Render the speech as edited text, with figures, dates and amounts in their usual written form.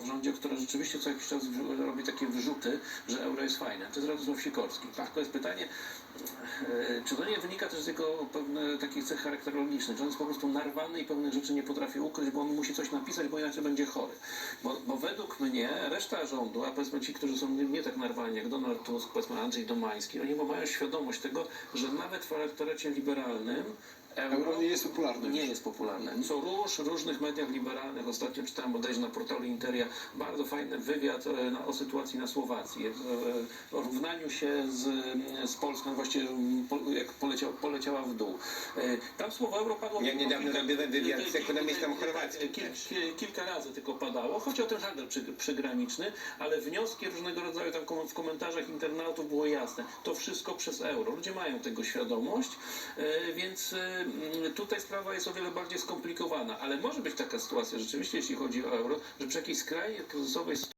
rządzie, która rzeczywiście co jakiś czas robi takie wyrzuty, że euro jest fajne. To jest Radosław Sikorski. Tak. To jest pytanie, czy to nie wynika też z jego pewnych takich cech charakterologicznych, że on jest po prostu narwany i pewnych rzeczy nie potrafi ukryć, bo on musi coś napisać, bo inaczej będzie chory. Bo według mnie reszta rządu, a powiedzmy ci, którzy są nie tak narwani jak Donald Tusk, powiedzmy Andrzej Domański, oni mają świadomość tego, że nawet w elektoracie liberalnym Euro nie jest popularne. Nie jest popularne. Co różnych mediach liberalnych, ostatnio czytałem bodajże na portalu Interia bardzo fajny wywiad o sytuacji na Słowacji, o równaniu się z Polską, właściwie jak poleciała w dół. Tam słowo euro padło... Ja niedawno robiłem wywiad z ekonomistą chorwackim. Kilka razy tylko padało. Chodzi o ten handel przygraniczny, ale wnioski różnego rodzaju tam w komentarzach internautów było jasne. To wszystko przez euro. Ludzie mają tego świadomość, więc tutaj sprawa jest o wiele bardziej skomplikowana, ale może być taka sytuacja rzeczywiście, jeśli chodzi o euro, że przy jakiejś skrajnie kryzysowej